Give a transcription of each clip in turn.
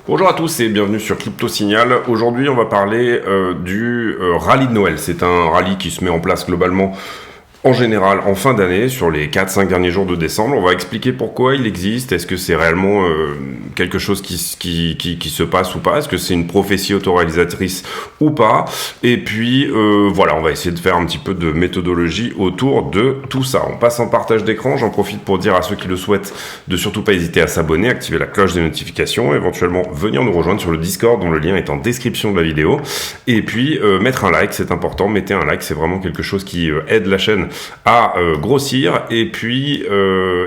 Bonjour à tous et bienvenue sur Crypto Signal. Aujourd'hui, on va parler du rallye de Noël. C'est un rallye qui se met en place globalement en général en fin d'année, sur les 4-5 derniers jours de décembre. On va expliquer pourquoi il existe. Est-ce que c'est réellement quelque chose qui se passe ou pas? Est-ce que c'est une prophétie autoréalisatrice ou pas? Et puis voilà, on va essayer de faire un petit peu de méthodologie autour de tout ça. On passe en partage d'écran. J'en profite pour dire à ceux qui le souhaitent de surtout pas hésiter à s'abonner, activer la cloche des notifications, éventuellement venir nous rejoindre sur le Discord dont le lien est en description de la vidéo. Et puis mettre un like, c'est important. Mettez un like, c'est vraiment quelque chose qui aide la chaîne à grossir, et puis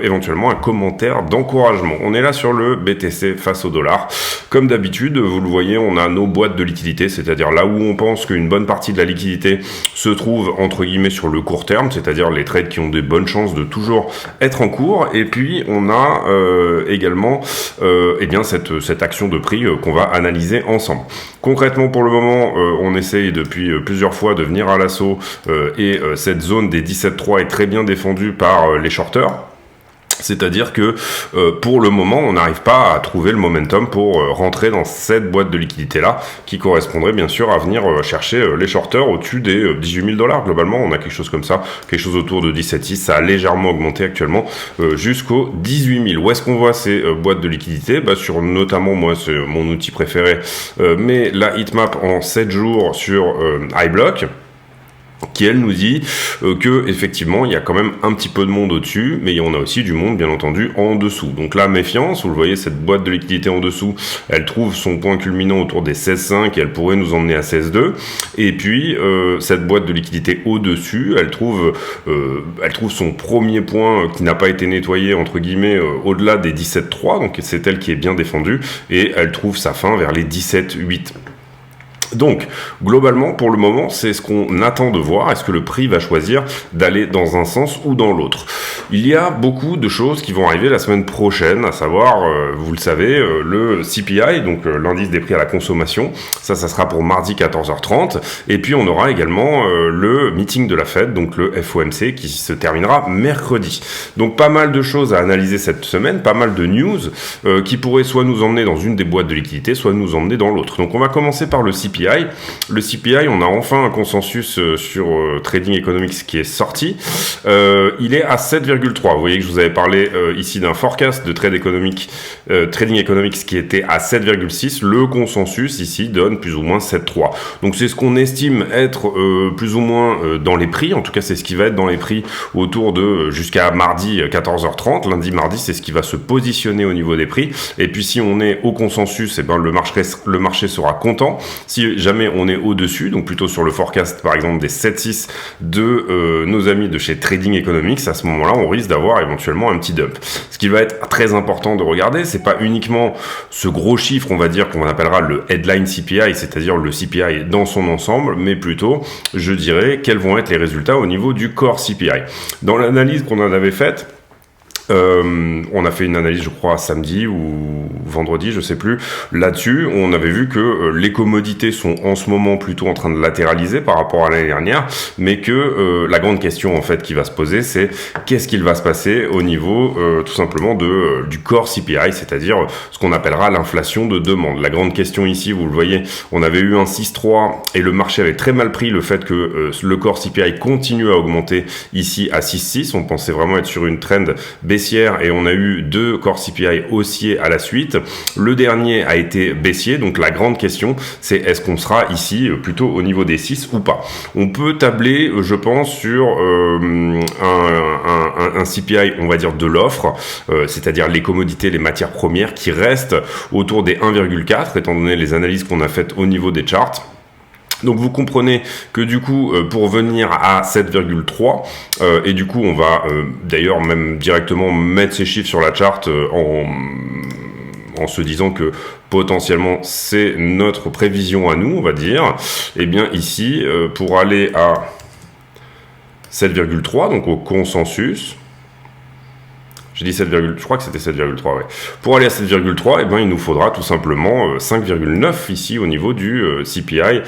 éventuellement un commentaire d'encouragement. On est là sur le BTC face au dollar. Comme d'habitude, vous le voyez, on a nos boîtes de liquidité, c'est-à-dire là où on pense qu'une bonne partie de la liquidité se trouve entre guillemets sur le court terme, c'est-à-dire les trades qui ont des bonnes chances de toujours être en cours. Et puis on a également eh bien cette action de prix qu'on va analyser ensemble. Concrètement, pour le moment, on essaye depuis plusieurs fois de venir à l'assaut et cette zone des 17,3 est très bien défendue par les shorters. C'est-à-dire que pour le moment, on n'arrive pas à trouver le momentum pour rentrer dans cette boîte de liquidité-là, qui correspondrait bien sûr à venir chercher les shorters au-dessus des 18 000 $. Globalement, on a quelque chose comme ça, quelque chose autour de 17,6. Ça a légèrement augmenté actuellement jusqu'aux 18 000. Où est-ce qu'on voit ces boîtes de liquidité? Sur notamment, moi, c'est mon outil préféré, mais la heatmap en 7 jours sur iBlock, qui elle nous dit que effectivement il y a quand même un petit peu de monde au-dessus, mais on a aussi du monde bien entendu en dessous. Donc là, méfiance, vous le voyez, cette boîte de liquidité en dessous, elle trouve son point culminant autour des 16,5 et elle pourrait nous emmener à 16,2. Et puis cette boîte de liquidité au-dessus, elle trouve son premier point qui n'a pas été nettoyé entre guillemets au-delà des 17,3, donc c'est elle qui est bien défendue, et elle trouve sa fin vers les 17,8. Donc, globalement, pour le moment, c'est ce qu'on attend de voir. Est-ce que le prix va choisir d'aller dans un sens ou dans l'autre? Il y a beaucoup de choses qui vont arriver la semaine prochaine, à savoir, vous le savez, le CPI, donc l'indice des prix à la consommation. Ça sera pour mardi 14h30. Et puis, on aura également le meeting de la Fed, donc le FOMC, qui se terminera mercredi. Donc, pas mal de choses à analyser cette semaine, pas mal de news qui pourraient soit nous emmener dans une des boîtes de liquidité, soit nous emmener dans l'autre. Donc, on va commencer par le CPI. Le CPI, on a enfin un consensus sur Trading Economics qui est sorti. Il est à 7,3. Vous voyez que je vous avais parlé ici d'un forecast de Trading Economics qui était à 7,6. Le consensus ici donne plus ou moins 7,3. Donc c'est ce qu'on estime être plus ou moins dans les prix. En tout cas, c'est ce qui va être dans les prix autour de jusqu'à mardi 14h30. Lundi, mardi, c'est ce qui va se positionner au niveau des prix. Et puis si on est au consensus, le marché sera content. Si jamais on est au-dessus, donc plutôt sur le forecast par exemple des 7,6 de nos amis de chez Trading Economics, à ce moment-là, on risque d'avoir éventuellement un petit dump. Ce qui va être très important de regarder, c'est pas uniquement ce gros chiffre, on va dire, qu'on appellera le headline CPI, c'est-à-dire le CPI dans son ensemble, mais plutôt, je dirais, quels vont être les résultats au niveau du core CPI. Dans l'analyse qu'on en avait faite, on a fait une analyse, je crois, samedi ou vendredi, je sais plus. Là-dessus, on avait vu que les commodités sont en ce moment plutôt en train de latéraliser par rapport à l'année dernière, mais que la grande question en fait qui va se poser, c'est qu'est-ce qu'il va se passer au niveau tout simplement du core CPI, c'est-à-dire ce qu'on appellera l'inflation de demande. La grande question ici, vous le voyez, on avait eu un 6,3 et le marché avait très mal pris le fait que le core CPI continue à augmenter ici à 6,6. On pensait vraiment être sur une trend baissière et on a eu 2 core CPI haussiers à la suite. Le dernier a été baissier, donc la grande question c'est est-ce qu'on sera ici plutôt au niveau des 6 ou pas. On peut tabler, je pense, sur un CPI, on va dire, de l'offre, c'est-à-dire les commodités, les matières premières qui restent autour des 1,4 étant donné les analyses qu'on a faites au niveau des charts. Donc vous comprenez que du coup pour venir à 7,3 et du coup on va d'ailleurs même directement mettre ces chiffres sur la charte en se disant que potentiellement c'est notre prévision à nous, on va dire. Et bien ici pour aller à 7,3, donc au consensus, j'ai dit 7, je crois que c'était 7,3, ouais. Pour aller à 7,3, eh ben, il nous faudra tout simplement 5,9 ici au niveau du CPI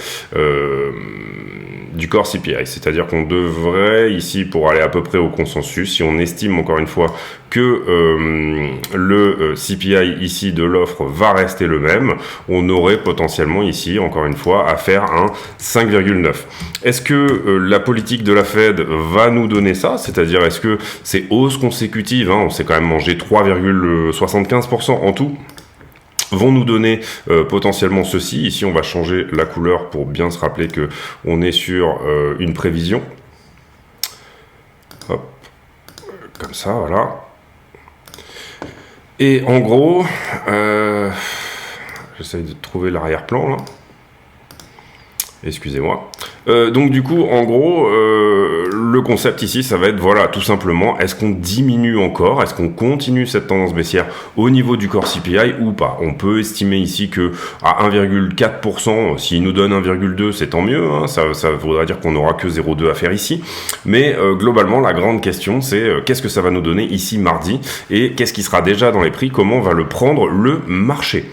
du core CPI. C'est-à-dire qu'on devrait, ici, pour aller à peu près au consensus, si on estime encore une fois que le CPI ici de l'offre va rester le même, on aurait potentiellement ici, encore une fois, à faire un 5,9. Est-ce que la politique de la Fed va nous donner ça? C'est-à-dire, est-ce que ces hausses consécutives, on s'est quand même mangé 3,75% en tout, vont nous donner potentiellement ceci. Ici, on va changer la couleur pour bien se rappeler que on est sur une prévision. Hop, comme ça, voilà. Et en gros, j'essaye de trouver l'arrière-plan là. Excusez-moi. Donc du coup, en gros, le concept ici, ça va être, voilà, tout simplement, est-ce qu'on diminue encore, est-ce qu'on continue cette tendance baissière au niveau du core CPI ou pas? On peut estimer ici que à 1,4%, s'il nous donne 1,2, c'est tant mieux, ça voudra dire qu'on n'aura que 0,2 à faire ici. Mais globalement, la grande question, c'est qu'est-ce que ça va nous donner ici mardi et qu'est-ce qui sera déjà dans les prix, comment va le prendre le marché?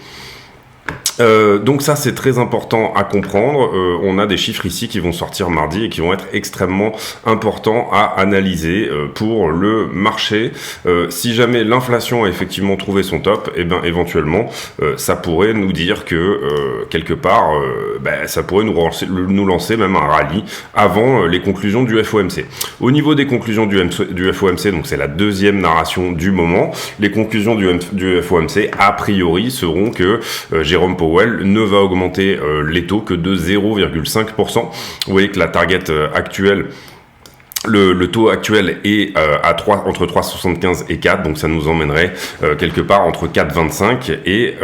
Donc ça c'est très important à comprendre. On a des chiffres ici qui vont sortir mardi et qui vont être extrêmement importants à analyser pour le marché. Si jamais l'inflation a effectivement trouvé son top, et bien éventuellement ça pourrait nous dire que quelque part ça pourrait nous lancer même un rallye avant les conclusions du FOMC. Au niveau des conclusions du FOMC, donc c'est la deuxième narration du moment, les conclusions du FOMC a priori seront que Jérôme Powell ne va augmenter les taux que de 0,5%. Vous voyez que la target actuelle, le taux actuel est entre 3,75 et 4, donc ça nous emmènerait quelque part entre 4,25 et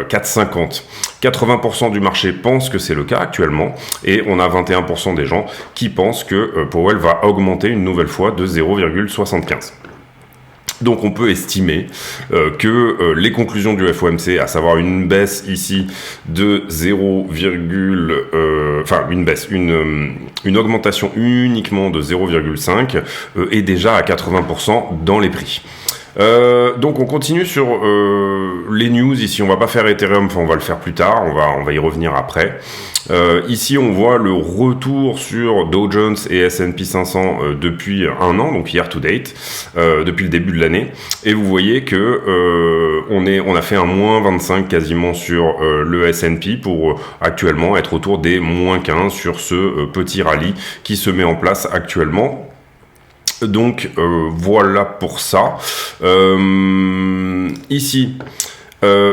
4,50. 80% du marché pense que c'est le cas actuellement, et on a 21% des gens qui pensent que Powell va augmenter une nouvelle fois de 0,75. Donc on peut estimer que les conclusions du FOMC, à savoir une baisse ici de une augmentation uniquement de 0,5 est déjà à 80% dans les prix. Donc on continue sur les news. Ici on va pas faire Ethereum, on va le faire plus tard, on va y revenir après. Ici on voit le retour sur Dow Jones et S&P 500 depuis un an, donc year to date, depuis le début de l'année, et vous voyez que on a fait un moins 25 quasiment sur le S&P pour actuellement être autour des moins 15 sur ce petit rallye qui se met en place actuellement. Donc voilà pour ça. Ici,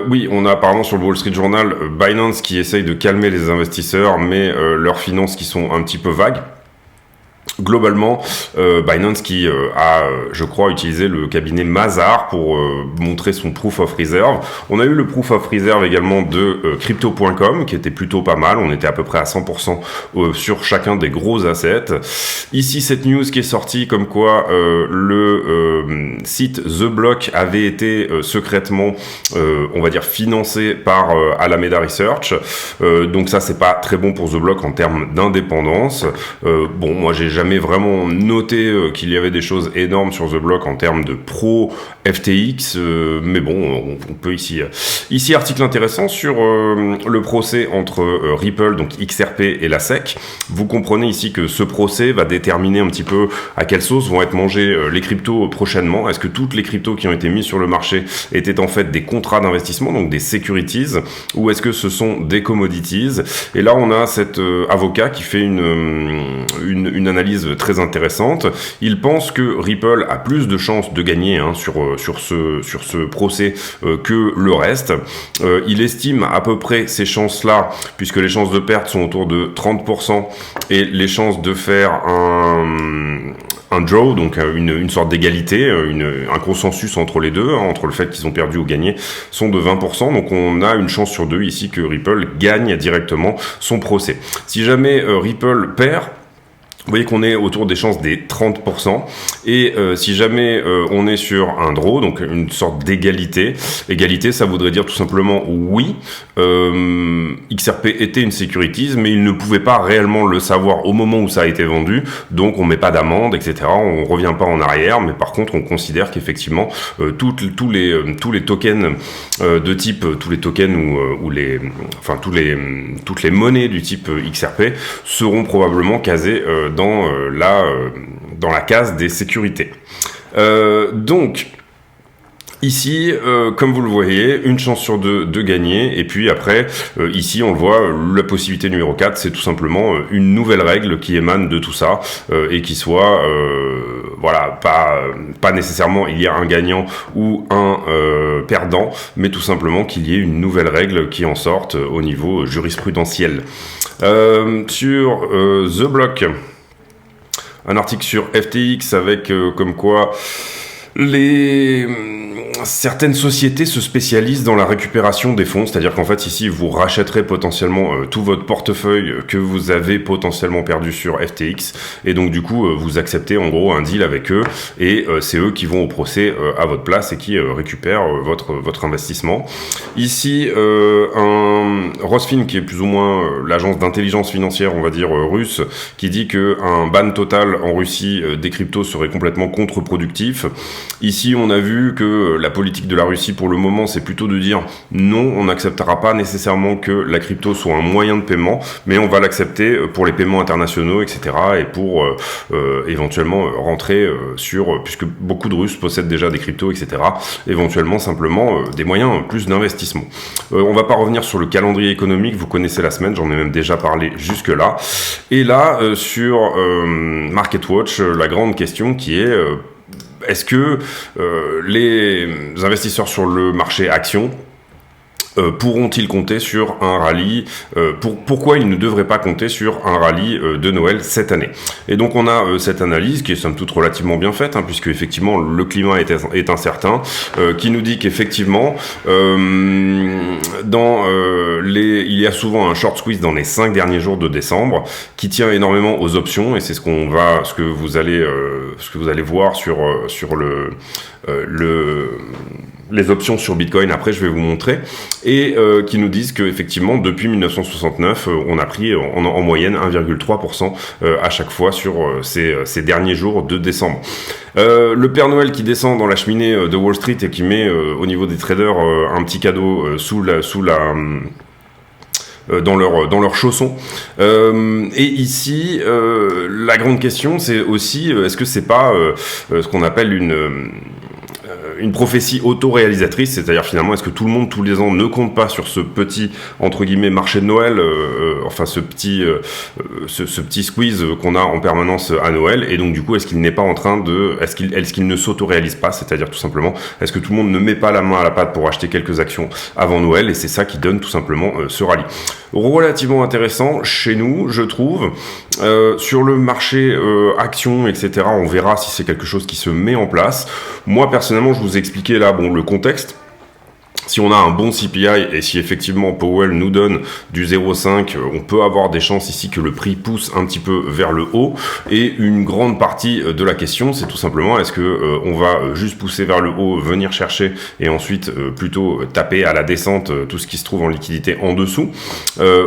oui, on a apparemment sur le Wall Street Journal Binance qui essaye de calmer les investisseurs, mais leurs finances qui sont un petit peu vagues. Globalement, Binance qui a, je crois, utilisé le cabinet Mazars pour montrer son Proof of Reserve. On a eu le Proof of Reserve également de Crypto.com qui était plutôt pas mal. On était à peu près à 100% sur chacun des gros assets. Ici, cette news qui est sortie comme quoi le site The Block avait été secrètement, on va dire, financé par Alameda Research. Donc ça, c'est pas très bon pour The Block en termes d'indépendance. Bon, moi, j'ai jamais vraiment noté qu'il y avait des choses énormes sur The Block en termes de pro FTX, mais bon, on peut ici article intéressant sur le procès entre Ripple, donc XRP et la SEC. Vous comprenez ici que ce procès va déterminer un petit peu à quelle sauce vont être mangés les cryptos prochainement. Est-ce que toutes les cryptos qui ont été mises sur le marché étaient en fait des contrats d'investissement, donc des securities, ou est-ce que ce sont des commodities? Et là, on a cet avocat qui fait une analyse très intéressante. Il pense que Ripple a plus de chances de gagner sur ce procès que le reste. Il estime à peu près ces chances-là, puisque les chances de perte sont autour de 30% et les chances de faire un draw, donc une sorte d'égalité, un consensus entre les deux, entre le fait qu'ils ont perdu ou gagné, sont de 20%. Donc on a une chance sur deux ici que Ripple gagne directement son procès. Si jamais Ripple perd, Vous voyez qu'on est autour des chances des 30%. Et si jamais on est sur un draw, donc une sorte d'égalité, ça voudrait dire tout simplement oui, XRP était une securities, mais il ne pouvait pas réellement le savoir au moment où ça a été vendu, donc on met pas d'amende, etc. On revient pas en arrière, mais par contre on considère qu'effectivement tous les tokens de type, tous les tokens toutes les monnaies du type XRP seront probablement casées dans la case des sécurités. Donc ici, comme vous le voyez, une chance sur deux de gagner. Et puis après, ici, on le voit, la possibilité numéro 4, c'est tout simplement une nouvelle règle qui émane de tout ça et qui soit, pas nécessairement il y a un gagnant ou un perdant, mais tout simplement qu'il y ait une nouvelle règle qui en sorte au niveau jurisprudentiel. Sur The Block, un article sur FTX avec comme quoi certaines sociétés se spécialisent dans la récupération des fonds, c'est-à-dire qu'en fait ici vous rachèterez potentiellement tout votre portefeuille que vous avez potentiellement perdu sur FTX, et donc du coup vous acceptez en gros un deal avec eux, et c'est eux qui vont au procès à votre place et qui récupèrent votre investissement. Ici un Rosfin, qui est plus ou moins l'agence d'intelligence financière on va dire russe, qui dit que un ban total en Russie des cryptos serait complètement contre-productif. Ici on a vu que la politique de la Russie pour le moment c'est plutôt de dire non, on n'acceptera pas nécessairement que la crypto soit un moyen de paiement, mais on va l'accepter pour les paiements internationaux, etc. et pour éventuellement rentrer puisque beaucoup de Russes possèdent déjà des cryptos, etc. éventuellement simplement des moyens plus d'investissement. On va pas revenir sur le calendrier économique, vous connaissez la semaine, j'en ai même déjà parlé jusque là. Et là sur MarketWatch, la grande question qui est est-ce que les investisseurs sur le marché action pourront-ils compter sur un rallye pourquoi ils ne devraient pas compter sur un rallye de Noël cette année? Et donc on a cette analyse qui est somme toute relativement bien faite, puisque effectivement le climat est incertain, qui nous dit qu'effectivement il y a souvent un short squeeze dans les 5 derniers jours de décembre qui tient énormément aux options, et c'est ce que vous allez voir sur les options sur Bitcoin. Après je vais vous montrer, et qui nous disent que effectivement depuis 1969 on a pris en moyenne 1,3% à chaque fois sur ces derniers jours de décembre. Le Père Noël qui descend dans la cheminée de Wall Street et qui met au niveau des traders un petit cadeau dans leurs chaussons. Et ici, la grande question, c'est aussi, est-ce que c'est pas ce qu'on appelle une prophétie auto-réalisatrice, c'est-à-dire finalement est-ce que tout le monde tous les ans ne compte pas sur ce petit entre guillemets marché de Noël, ce petit squeeze qu'on a en permanence à Noël, et donc du coup est-ce qu'il n'est pas en train est-ce qu'il ne s'auto-réalise pas, c'est-à-dire tout simplement est-ce que tout le monde ne met pas la main à la pâte pour acheter quelques actions avant Noël, et c'est ça qui donne tout simplement ce rallye relativement intéressant chez nous, je trouve. Sur le marché actions, etc., on verra si c'est quelque chose qui se met en place. Moi personnellement, je vous ai expliqué là le contexte. Si on a un bon CPI et si effectivement Powell nous donne du 0,5, on peut avoir des chances ici que le prix pousse un petit peu vers le haut. Et une grande partie de la question, c'est tout simplement est-ce que on va juste pousser vers le haut, venir chercher et ensuite plutôt taper à la descente tout ce qui se trouve en liquidité en dessous,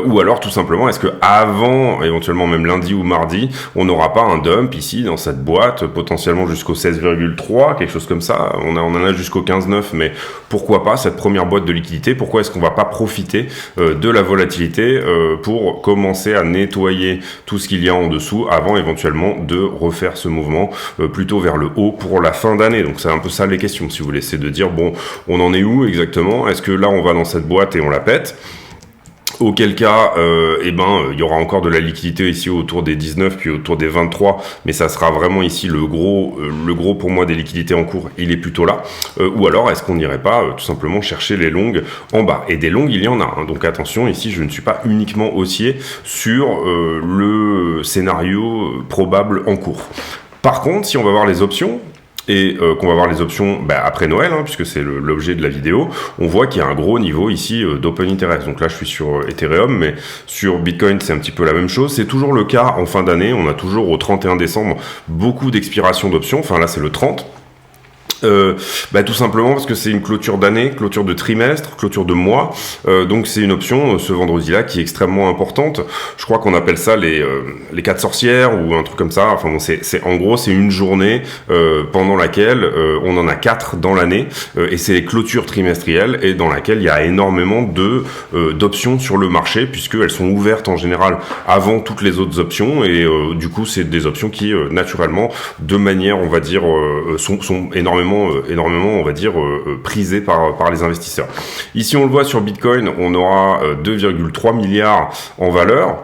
ou alors tout simplement est-ce que avant, éventuellement même lundi ou mardi, on n'aura pas un dump ici dans cette boîte, potentiellement jusqu'au 16,3, quelque chose comme ça. On en a jusqu'au 15,9, mais pourquoi pas cette première boîte de liquidité? Pourquoi est-ce qu'on va pas profiter de la volatilité pour commencer à nettoyer tout ce qu'il y a en dessous avant éventuellement de refaire ce mouvement plutôt vers le haut pour la fin d'année? Donc c'est un peu ça les questions, si vous voulez, c'est de dire bon, on en est où exactement? Est-ce que là on va dans cette boîte et on la pète? Auquel cas, il y aura encore de la liquidité ici autour des 19 puis autour des 23, mais ça sera vraiment ici le gros pour moi des liquidités en cours, il est plutôt là. Ou alors est-ce qu'on n'irait pas tout simplement chercher les longues en bas? Et des longues il y en a, donc attention, ici je ne suis pas uniquement haussier sur le scénario probable en cours. Par contre, si on va voir les options, et qu'on va voir les options après Noël, hein, puisque c'est l'objet de la vidéo, on voit qu'il y a un gros niveau ici d'open interest. Donc là, je suis sur Ethereum, mais sur Bitcoin, c'est un petit peu la même chose. C'est toujours le cas en fin d'année. On a toujours au 31 décembre beaucoup d'expirations d'options. Enfin là, c'est le 30. Tout simplement parce que c'est une clôture d'année, clôture de trimestre, clôture de mois, donc c'est une option ce vendredi-là qui est extrêmement importante. Je crois qu'on appelle ça les 4 sorcières ou un truc comme ça. Enfin bon, en gros c'est une journée pendant laquelle on en a 4 dans l'année et c'est les clôtures trimestrielles et dans laquelle il y a énormément d'options sur le marché puisqu'elles sont ouvertes en général avant toutes les autres options et du coup c'est des options qui naturellement de manière on va dire sont énormément on va dire prisé par les investisseurs. Ici on le voit sur Bitcoin, on aura 2,3 milliards en valeur.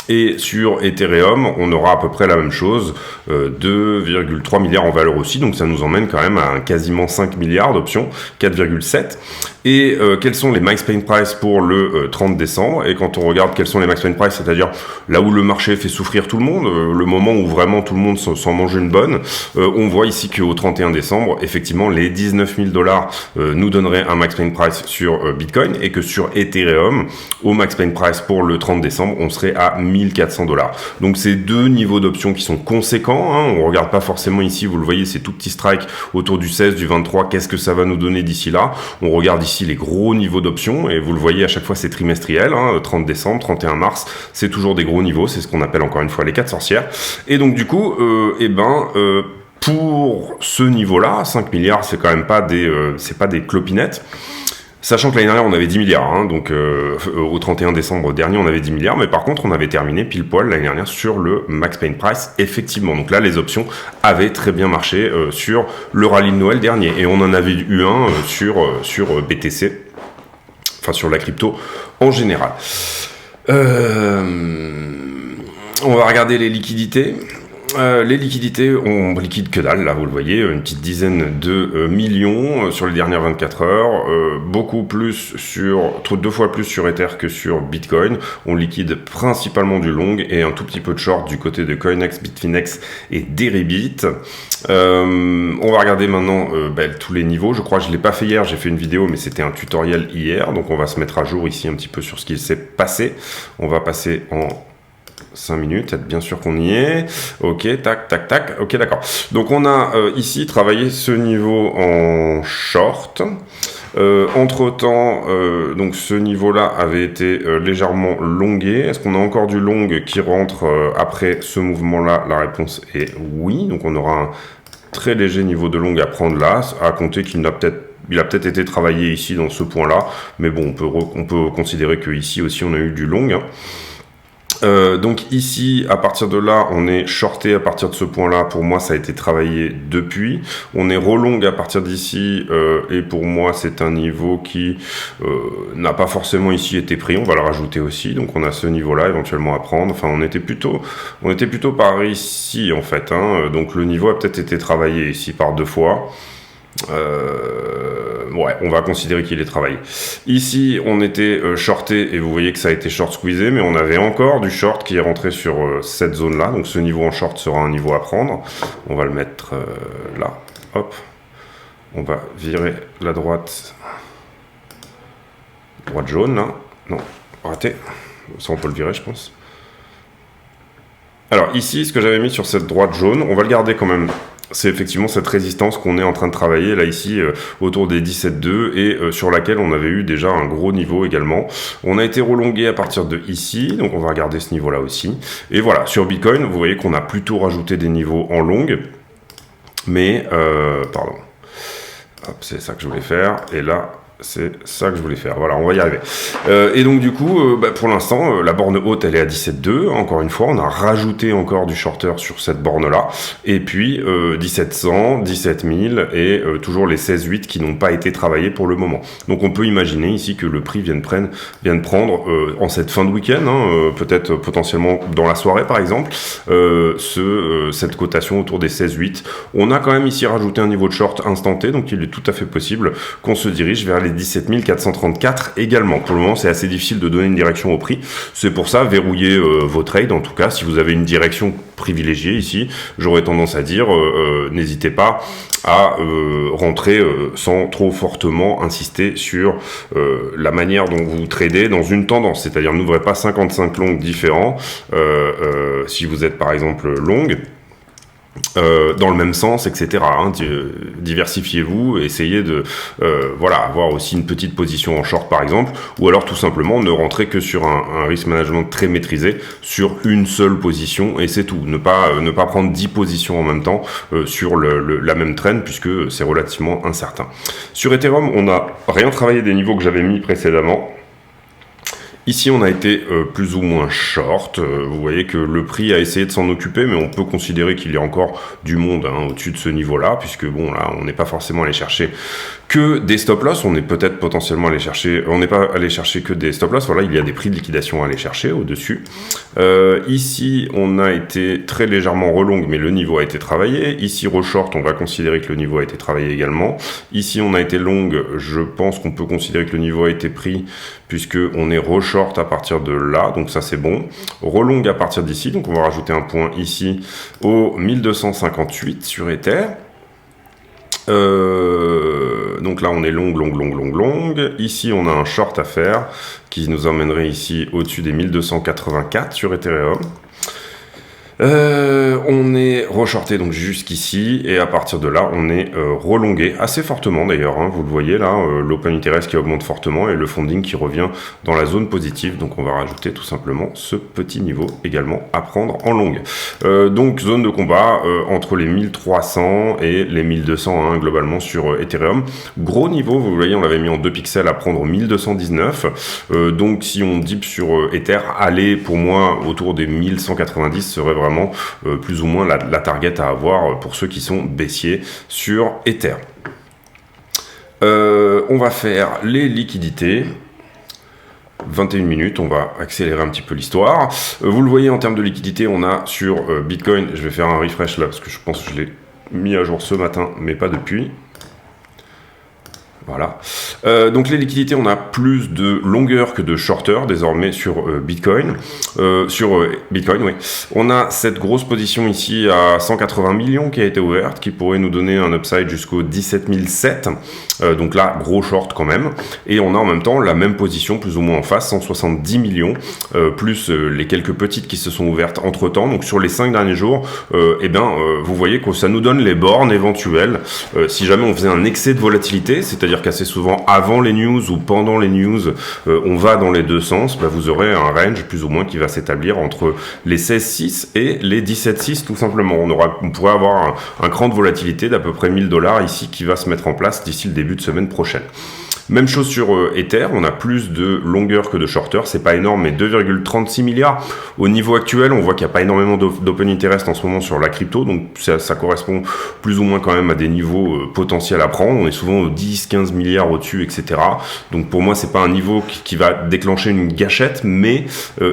Et sur Ethereum, on aura à peu près la même chose, 2,3 milliards en valeur aussi, donc ça nous emmène quand même à quasiment 5 milliards d'options, 4,7. Et quels sont les max pain price pour le 30 décembre? Et quand on regarde quels sont les max pain price, c'est-à-dire là où le marché fait souffrir tout le monde, le moment où vraiment tout le monde s'en mange une bonne, on voit ici qu'au 31 décembre, effectivement, les 19 000 $ nous donneraient un max pain price sur Bitcoin et que sur Ethereum, au max pain price pour le 30 décembre, on serait à 1400 $. Donc c'est deux niveaux d'options qui sont conséquents, hein. On regarde pas forcément ici, vous le voyez, c'est tout petit strike autour du 16, du 23, qu'est-ce que ça va nous donner d'ici là? On regarde ici les gros niveaux d'options et vous le voyez à chaque fois c'est trimestriel, hein, 30 décembre, 31 mars, c'est toujours des gros niveaux, c'est ce qu'on appelle encore une fois les 4 sorcières. Et donc du coup, pour ce niveau-là, 5 milliards, c'est quand même pas c'est pas des clopinettes. Sachant que l'année dernière, on avait 10 milliards, hein, donc au 31 décembre dernier, on avait 10 milliards, mais par contre, on avait terminé pile poil l'année dernière sur le max pain price, effectivement. Donc là, les options avaient très bien marché sur le rallye de Noël dernier, et on en avait eu un sur BTC, enfin sur la crypto en général. On va regarder les liquidités. Les liquidités, on liquide que dalle, là vous le voyez, une petite dizaine de millions sur les dernières 24 heures, beaucoup plus deux fois plus sur Ether que sur Bitcoin. On liquide principalement du long et un tout petit peu de short du côté de Coinex, Bitfinex et Deribit. On va regarder maintenant tous les niveaux. Je crois que je l'ai pas fait hier, j'ai fait une vidéo, mais c'était un tutoriel hier, donc on va se mettre à jour ici un petit peu sur ce qui s'est passé. On va passer en 5 minutes, être bien sûr qu'on y est. Ok, tac, tac, tac. Ok, d'accord. Donc on a ici travaillé ce niveau en short. Entre-temps, donc ce niveau-là avait été légèrement longué. Est-ce qu'on a encore du long qui rentre après ce mouvement-là? La réponse est oui. Donc on aura un très léger niveau de long à prendre là, à compter qu'il a peut-être été travaillé ici dans ce point-là. Mais bon, on peut considérer que ici aussi on a eu du long. Hein. Donc ici, à partir de là, on est shorté à partir de ce point-là. Pour moi, ça a été travaillé depuis. On est relong à partir d'ici, et pour moi, c'est un niveau qui n'a pas forcément ici été pris. On va le rajouter aussi. Donc on a ce niveau-là éventuellement à prendre. Enfin, on était plutôt par ici en fait. Hein. Donc le niveau a peut-être été travaillé ici par 2 fois. Ouais, on va considérer qu'il est travaillé. Ici, on était shorté et vous voyez que ça a été short squeezé, mais on avait encore du short qui est rentré sur cette zone-là. Donc ce niveau en short sera un niveau à prendre. On va le mettre là. Hop. On va virer la droite jaune là. Non, raté. Ça, on peut le virer, je pense. Alors ici, ce que j'avais mis sur cette droite jaune, on va le garder quand même. C'est effectivement cette résistance qu'on est en train de travailler là ici autour des 17,2 et sur laquelle on avait eu déjà un gros niveau également. On a été relongué à partir de ici, donc on va regarder ce niveau là aussi. Et voilà, sur Bitcoin, vous voyez qu'on a plutôt rajouté des niveaux en longue, mais pardon, hop, c'est ça que je voulais faire, et là c'est ça que je voulais faire. Voilà, on va y arriver. Et donc du coup, pour l'instant, la borne haute, elle est à 17,2. Encore une fois, on a rajouté encore du shorter sur cette borne-là. Et puis 1700, 17 000 et toujours les 16,8 qui n'ont pas été travaillés pour le moment. Donc on peut imaginer ici que le prix vienne prendre en cette fin de week-end, hein, peut-être potentiellement dans la soirée par exemple, cette cotation autour des 16,8. On a quand même ici rajouté un niveau de short instanté, donc il est tout à fait possible qu'on se dirige vers les 17 434 également. Pour le moment, c'est assez difficile de donner une direction au prix. C'est pour ça, verrouillez vos trades. En tout cas, si vous avez une direction privilégiée ici, j'aurais tendance à dire, n'hésitez pas à rentrer sans trop fortement insister sur la manière dont vous tradez dans une tendance. C'est-à-dire, n'ouvrez pas 55 longues différents si vous êtes par exemple longue. Dans le même sens, etc. Diversifiez-vous, essayez de avoir aussi une petite position en short par exemple, ou alors tout simplement ne rentrez que sur un risk management très maîtrisé sur une seule position et c'est tout. Ne pas prendre 10 positions en même temps sur la même trend puisque c'est relativement incertain. Sur Ethereum, on n'a rien travaillé des niveaux que j'avais mis précédemment. Ici, on a été plus ou moins short. Vous voyez que le prix a essayé de s'en occuper, mais on peut considérer qu'il y a encore du monde au-dessus de ce niveau-là, puisque bon, là, on n'est pas forcément allé chercher que des stop-loss. On est peut-être potentiellement allé chercher... On n'est pas allé chercher que des stop-loss. Voilà, il y a des prix de liquidation à aller chercher au-dessus. Ici, on a été très légèrement relong, mais le niveau a été travaillé. Ici, re-short, on va considérer que le niveau a été travaillé également. Ici, on a été long. Je pense qu'on peut considérer que le niveau a été pris, puisque on est re-short à partir de là, donc ça c'est bon. Relong à partir d'ici, donc on va rajouter un point ici au 1258 sur Ether. Donc là on est long. Ici on a un short à faire qui nous emmènerait ici au-dessus des 1284 sur Ethereum. On est re-shorté donc jusqu'ici et à partir de là on est relongué assez fortement d'ailleurs, vous le voyez là, l'open interest qui augmente fortement et le funding qui revient dans la zone positive, donc on va rajouter tout simplement ce petit niveau également à prendre en longue. Donc zone de combat entre les 1300 et les 1200 globalement sur Ethereum. Gros niveau, vous voyez on l'avait mis en 2 pixels à prendre 1219, donc si on dip sur Ether, aller pour moi autour des 1190 serait vraiment plus ou moins la target à avoir pour ceux qui sont baissiers sur Ether. On va faire les liquidités. 21 minutes, on va accélérer un petit peu l'histoire. Vous le voyez en termes de liquidité, on a sur Bitcoin, je vais faire un refresh là parce que je pense que je l'ai mis à jour ce matin, mais pas depuis. Voilà. Donc les liquidités, on a plus de longueur que de shorter désormais sur Bitcoin. Bitcoin, oui. On a cette grosse position ici à 180 millions qui a été ouverte, qui pourrait nous donner un upside jusqu'au 17 007. Donc là, gros short quand même. Et on a en même temps la même position plus ou moins en face, 170 millions, plus les quelques petites qui se sont ouvertes entre temps. Donc sur les 5 derniers jours, vous voyez que ça nous donne les bornes éventuelles. Si jamais on faisait un excès de volatilité, c'est-à-dire qu'assez souvent avant les news ou pendant les news, on va dans les deux sens, vous aurez un range plus ou moins qui va s'établir entre les 16,6 et les 17,6 tout simplement. On pourrait avoir un cran de volatilité d'à peu près $1000 ici qui va se mettre en place d'ici le début de semaine prochaine. Même chose sur Ether, on a plus de longueur que de shorter, c'est pas énorme, mais 2,36 milliards. Au niveau actuel, on voit qu'il n'y a pas énormément d'open interest en ce moment sur la crypto, donc ça correspond plus ou moins quand même à des niveaux potentiels à prendre. On est souvent aux 10-15 milliards au-dessus, etc. Donc pour moi, c'est pas un niveau qui va déclencher une gâchette, mais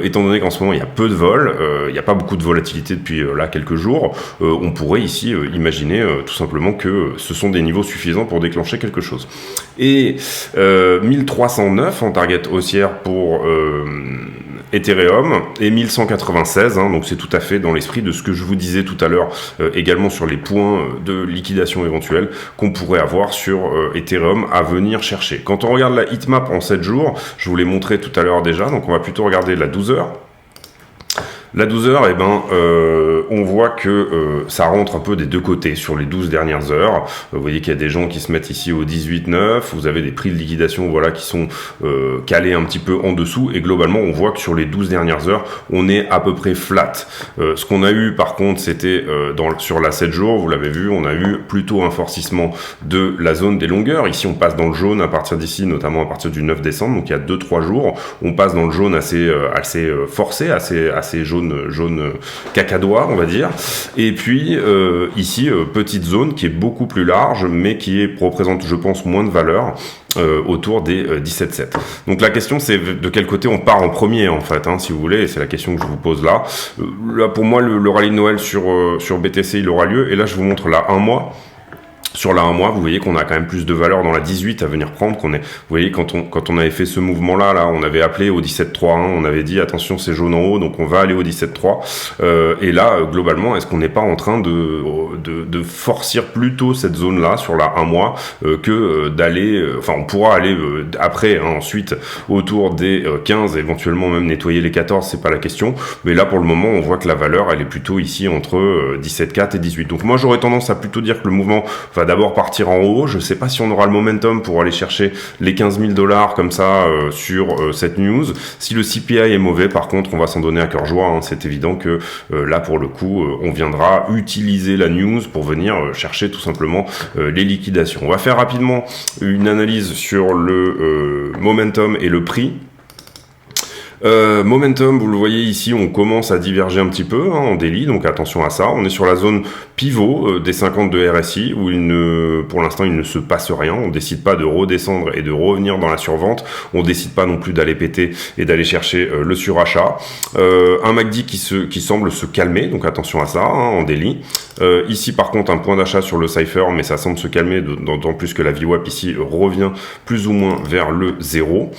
étant donné qu'en ce moment, il y a peu de vol, il n'y a pas beaucoup de volatilité depuis là quelques jours, on pourrait ici imaginer tout simplement que ce sont des niveaux suffisants pour déclencher quelque chose. Et 1309 en target haussière pour Ethereum et 1196, donc c'est tout à fait dans l'esprit de ce que je vous disais tout à l'heure également sur les points de liquidation éventuelle qu'on pourrait avoir sur Ethereum à venir chercher. Quand on regarde la heatmap en 7 jours, je vous l'ai montré tout à l'heure déjà, donc on va plutôt regarder la 12 heures. La 12 heures, on voit que ça rentre un peu des deux côtés sur les 12 dernières heures. Vous voyez qu'il y a des gens qui se mettent ici au 18,9. Vous avez des prix de liquidation qui sont calés un petit peu en dessous. Et globalement, on voit que sur les 12 dernières heures, on est à peu près flat. Ce qu'on a eu, par contre, c'était sur la 7 jours, vous l'avez vu, on a eu plutôt un forcissement de la zone des longueurs. Ici, on passe dans le jaune à partir d'ici, notamment à partir du 9 décembre. Donc, il y a 2-3 jours, on passe dans le jaune assez forcé, assez jaune cacadois, on va dire. Et puis ici, petite zone qui est beaucoup plus large, mais qui représente, je pense, moins de valeur. Autour des 17,7. Donc la question c'est de quel côté on part en premier en fait, si vous voulez, et c'est la question que je vous pose là. Là pour moi le rallye de Noël sur BTC il aura lieu, et là je vous montre là un mois. Sur la 1 mois, vous voyez qu'on a quand même plus de valeur dans la 18 à venir prendre. Vous voyez, quand on avait fait ce mouvement-là, on avait appelé au 17.3, hein, on avait dit attention, c'est jaune en haut, donc on va aller au 17.3. Et là, globalement, est-ce qu'on n'est pas en train de forcir plutôt cette zone-là sur la 1 mois que d'aller, enfin, on pourra aller après, hein, ensuite, autour des 15, éventuellement même nettoyer les 14, c'est pas la question. Mais là, pour le moment, on voit que la valeur, elle est plutôt ici entre 17.4 et 18. Donc moi, j'aurais tendance à plutôt dire que le mouvement va d'abord partir en haut. Je sais pas si on aura le momentum pour aller chercher les 15 000 $ comme ça sur cette news. Si le CPI est mauvais, par contre, on va s'en donner à cœur joie, hein. C'est évident que là, pour le coup, on viendra utiliser la news pour venir chercher tout simplement les liquidations. On va faire rapidement une analyse sur le momentum et le prix. Momentum, vous le voyez ici, on commence à diverger un petit peu en daily, donc attention à ça. On est sur la zone pivot des 50 de RSI où pour l'instant il ne se passe rien. On décide pas de redescendre et de revenir dans la survente. On décide pas non plus d'aller péter et d'aller chercher le surachat. Un MACD qui semble se calmer, donc attention à ça en daily. Ici par contre un point d'achat sur le Cypher, mais ça semble se calmer, d'autant plus que la VWAP ici revient plus ou moins vers le 0.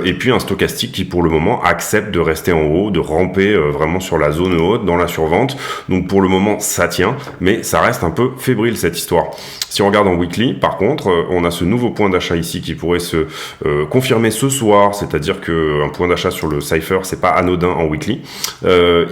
Et puis un stochastique qui pour le moment accepte de rester en haut, de ramper vraiment sur la zone haute, dans la survente. Donc pour le moment ça tient, mais ça reste un peu fébrile cette histoire. Si on regarde en weekly, par contre, on a ce nouveau point d'achat ici qui pourrait se confirmer ce soir, c'est-à-dire qu'un point d'achat sur le Cypher, c'est pas anodin en weekly.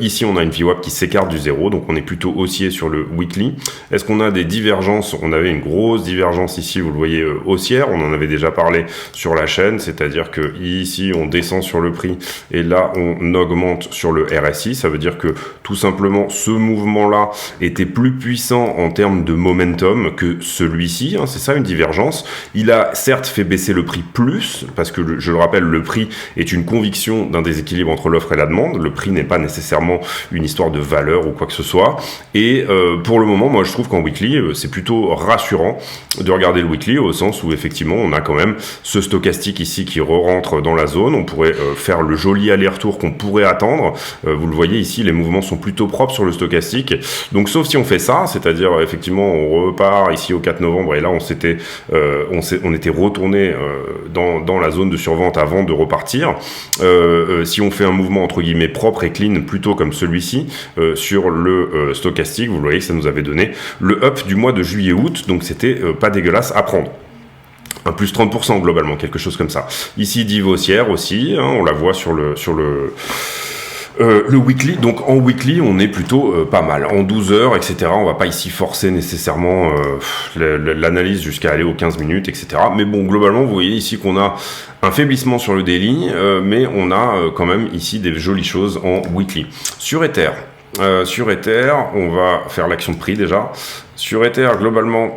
Ici, on a une VWAP qui s'écarte du 0, donc on est plutôt haussier sur le weekly. Est-ce qu'on a des divergences? On avait une grosse divergence ici, vous le voyez, haussière. On en avait déjà parlé sur la chaîne, c'est-à-dire que ici, on descend sur le prix et là, on augmente sur le RSI. Ça veut dire que tout simplement, ce mouvement-là était plus puissant en termes de momentum que celui-ci, hein, c'est ça une divergence. Il a certes fait baisser le prix plus, parce que je le rappelle, le prix est une conviction d'un déséquilibre entre l'offre et la demande. Le prix n'est pas nécessairement une histoire de valeur ou quoi que ce soit. Et pour le moment, moi je trouve qu'en weekly, c'est plutôt rassurant de regarder le weekly, au sens où effectivement on a quand même ce stochastique ici qui re-rentre dans la zone. On pourrait faire le joli aller-retour qu'on pourrait attendre. Vous le voyez ici, les mouvements sont plutôt propres sur le stochastique. Donc sauf si on fait ça, c'est-à-dire effectivement on repart ici au 4 novembre et là on était retourné dans la zone de survente avant de repartir. Si on fait un mouvement entre guillemets propre et clean plutôt comme celui-ci sur le stochastique, vous voyez que ça nous avait donné le up du mois de juillet-août, donc c'était pas dégueulasse à prendre. Un plus 30% globalement, quelque chose comme ça. Ici div haussière aussi, hein, on la voit sur le weekly, donc en weekly on est plutôt pas mal, en 12 heures, etc. On va pas ici forcer nécessairement l'analyse jusqu'à aller aux 15 minutes, etc. Mais bon, globalement, vous voyez ici qu'on a un faiblissement sur le daily, mais on a quand même ici des jolies choses en weekly. Sur Ether, on va faire l'action de prix déjà. Sur Ether, globalement,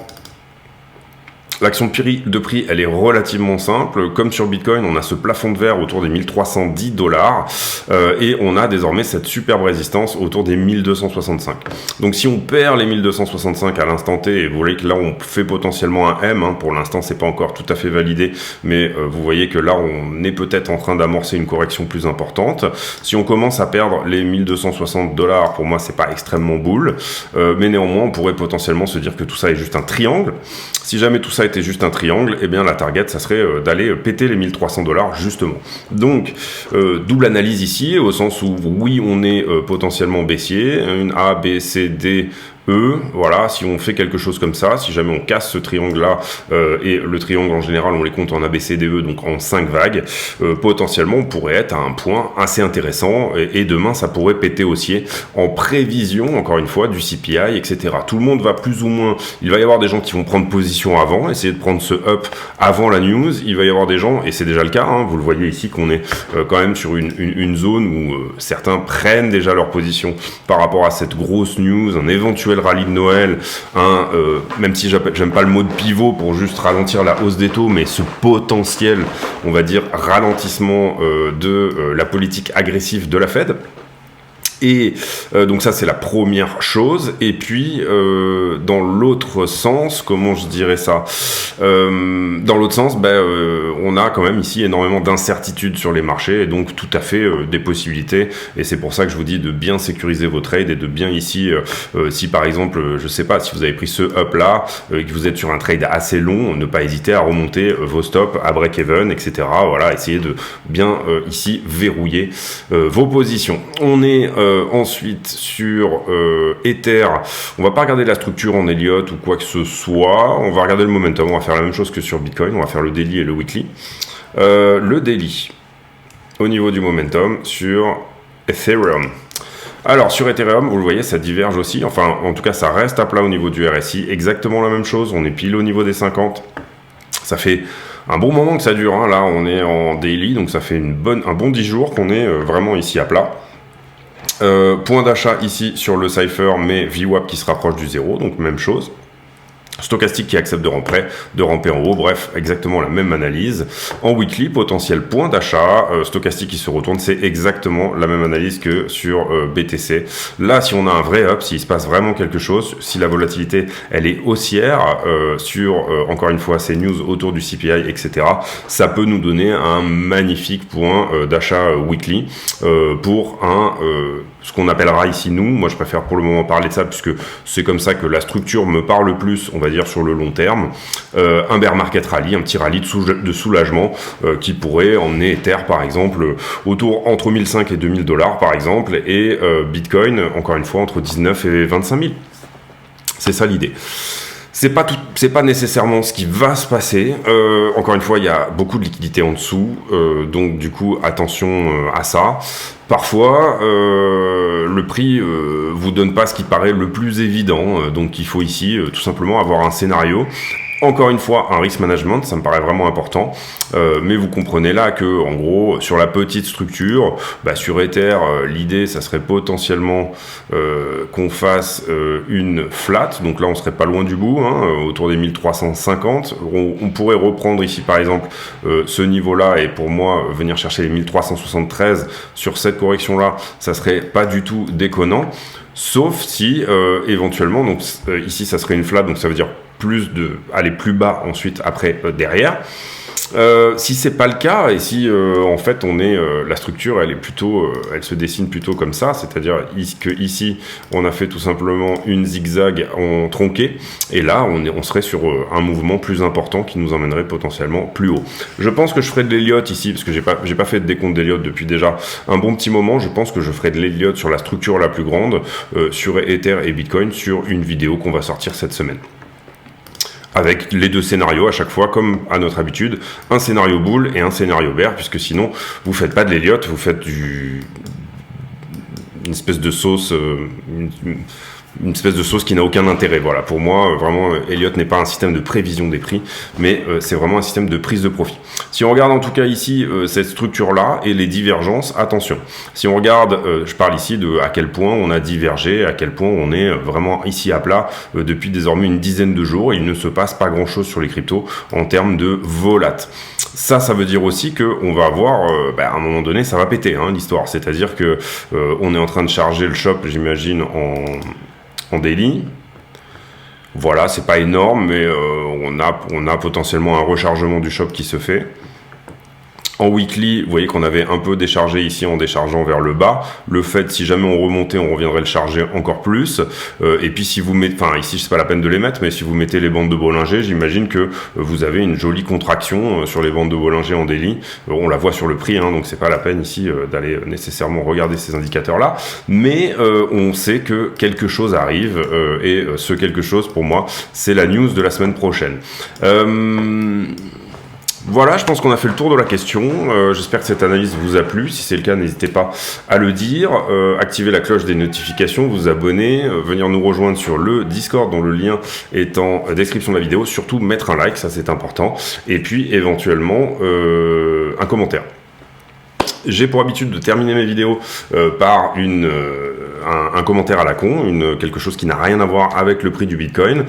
l'action de prix, elle est relativement simple. Comme sur Bitcoin, on a ce plafond de verre autour des 1210 $ et on a désormais cette superbe résistance autour des 1265. Donc si on perd les 1265 à l'instant T, et vous voyez que là on fait potentiellement un M, hein, pour l'instant c'est pas encore tout à fait validé, mais vous voyez que là on est peut-être en train d'amorcer une correction plus importante. Si on commence à perdre les 1260 $, pour moi c'est pas extrêmement bull, mais néanmoins on pourrait potentiellement se dire que tout ça est juste un triangle. Si jamais tout ça était juste un triangle, eh bien la target, ça serait d'aller péter les 1300 $ justement. Donc, double analyse ici, au sens où oui, on est potentiellement baissier, une A, B, C, D, voilà, si on fait quelque chose comme ça, si jamais on casse ce triangle-là, et le triangle en général, on les compte en ABCDE, donc en 5 vagues, potentiellement on pourrait être à un point assez intéressant, et demain ça pourrait péter haussier en prévision, encore une fois, du CPI, etc. Tout le monde va plus ou moins, il va y avoir des gens qui vont prendre position avant, essayer de prendre ce up avant la news, il va y avoir des gens, et c'est déjà le cas, hein, vous le voyez ici qu'on est quand même sur une zone où certains prennent déjà leur position par rapport à cette grosse news, un éventuel rallye de Noël, même si j'aime pas le mot de pivot pour juste ralentir la hausse des taux, mais ce potentiel, on va dire, ralentissement de la politique agressive de la Fed. Et donc ça c'est la première chose. Et puis dans l'autre sens, comment je dirais ça, dans l'autre sens, on a quand même ici énormément d'incertitudes sur les marchés et donc tout à fait des possibilités. Et c'est pour ça que je vous dis de bien sécuriser vos trades et de bien ici, si par exemple, je sais pas, si vous avez pris ce up là et que vous êtes sur un trade assez long, ne pas hésiter à remonter vos stops à break-even, etc. Voilà, essayez de bien ici verrouiller vos positions. On est ensuite sur Ether, on va pas regarder la structure en Elliott ou quoi que ce soit, on va regarder le momentum, on va faire la même chose que sur Bitcoin, on va faire le daily et le weekly. Le daily, au niveau du momentum, sur Ethereum. Alors sur Ethereum, vous le voyez, ça diverge aussi, enfin en tout cas ça reste à plat au niveau du RSI, exactement la même chose, on est pile au niveau des 50, ça fait un bon moment que ça dure, hein. Là on est en daily, donc ça fait un bon 10 jours qu'on est vraiment ici à plat. Point d'achat ici sur le Cypher, mais VWAP qui se rapproche du 0, donc même chose. Stochastique qui accepte de ramper en haut, bref, exactement la même analyse. En weekly, potentiel point d'achat, stochastique qui se retourne, c'est exactement la même analyse que sur BTC. Là, si on a un vrai up, s'il se passe vraiment quelque chose, si la volatilité, elle est haussière sur, encore une fois, ces news autour du CPI, etc., ça peut nous donner un magnifique point d'achat weekly pour ce qu'on appellera ici nous, moi je préfère pour le moment parler de ça puisque c'est comme ça que la structure me parle le plus, on va dire sur le long terme, un bear market rally, un petit rallye de soulagement qui pourrait emmener Ether par exemple entre 1005 et 2000 $ par exemple, et Bitcoin encore une fois entre 19 et 25 000. C'est ça l'idée. C'est pas nécessairement ce qui va se passer. Encore une fois, il y a beaucoup de liquidités en dessous, donc du coup, attention à ça. Parfois, le prix vous donne pas ce qui paraît le plus évident, donc il faut ici tout simplement avoir un scénario. Encore une fois, un risk management, ça me paraît vraiment important, mais vous comprenez là que, en gros, sur la petite structure, sur Ether, l'idée, ça serait potentiellement qu'on fasse une flat, donc là, on serait pas loin du bout, hein, autour des 1350. On pourrait reprendre ici, par exemple, ce niveau-là, et pour moi, venir chercher les 1373 sur cette correction-là, ça serait pas du tout déconnant, sauf si, éventuellement, donc ici, ça serait une flat, donc ça veut dire aller plus bas ensuite après derrière. Si c'est pas le cas et si en fait la structure elle se dessine plutôt comme ça, c'est-à-dire que ici on a fait tout simplement une zigzag en tronqué et là on serait sur un mouvement plus important qui nous emmènerait potentiellement plus haut. Je pense que je ferai de l'Elliott ici parce que j'ai pas fait de décompte d'Elliott depuis déjà un bon petit moment. Je pense que je ferai de l'Elliott sur la structure la plus grande sur Ether et Bitcoin sur une vidéo qu'on va sortir cette semaine. Avec les deux scénarios à chaque fois, comme à notre habitude, un scénario bull et un scénario bear, puisque sinon, vous faites pas de l'Elliott, vous faites une espèce de sauce, qui n'a aucun intérêt. Voilà, pour moi, vraiment, Elliott n'est pas un système de prévision des prix, mais c'est vraiment un système de prise de profit. Si on regarde en tout cas ici cette structure-là et les divergences, attention. Si on regarde, je parle ici de à quel point on a divergé, à quel point on est vraiment ici à plat depuis désormais une dizaine de jours. Il ne se passe pas grand-chose sur les cryptos en termes de volat. Ça veut dire aussi qu'on va avoir, à un moment donné, ça va péter hein, l'histoire. C'est-à-dire que on est en train de charger le shop, j'imagine, en daily. Voilà, c'est pas énorme, mais on a potentiellement un rechargement du shop qui se fait. En weekly, vous voyez qu'on avait un peu déchargé ici en déchargeant vers le bas. Le fait, si jamais on remontait, on reviendrait le charger encore plus. Et puis si vous mettez, enfin ici c'est pas la peine de les mettre, mais si vous mettez les bandes de Bollinger, j'imagine que vous avez une jolie contraction sur les bandes de Bollinger en daily. On la voit sur le prix, hein, donc c'est pas la peine ici d'aller nécessairement regarder ces indicateurs-là. Mais on sait que quelque chose arrive et ce quelque chose pour moi, c'est la news de la semaine prochaine. Voilà, je pense qu'on a fait le tour de la question. J'espère que cette analyse vous a plu. Si c'est le cas, n'hésitez pas à le dire. Activez la cloche des notifications, vous abonner, venir nous rejoindre sur le Discord dont le lien est en description de la vidéo. Surtout mettre un like, ça c'est important. Et puis éventuellement un commentaire. J'ai pour habitude de terminer mes vidéos par un commentaire à la con, quelque chose qui n'a rien à voir avec le prix du Bitcoin.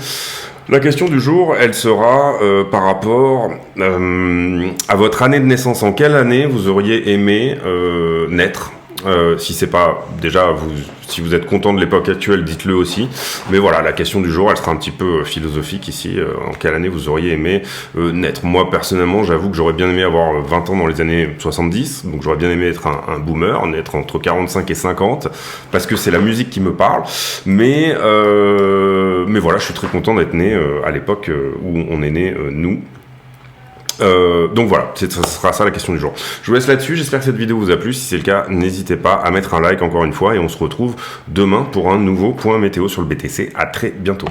La question du jour, elle sera par rapport à votre année de naissance. En quelle année vous auriez aimé naître ? Si c'est pas déjà si vous êtes content de l'époque actuelle, dites-le aussi. Mais voilà, la question du jour, elle sera un petit peu philosophique ici. En quelle année vous auriez aimé naître? Moi, personnellement, j'avoue que j'aurais bien aimé avoir 20 ans dans les années 70. Donc j'aurais bien aimé être un boomer, naître entre 45 et 50, parce que c'est la musique qui me parle. Mais voilà, je suis très content d'être né à l'époque où on est né, nous. Donc voilà, ça sera ça la question du jour. Je vous laisse là-dessus, j'espère que cette vidéo vous a plu. Si c'est le cas, n'hésitez pas à mettre un like encore une fois et on se retrouve demain pour un nouveau point météo sur le BTC. À très bientôt.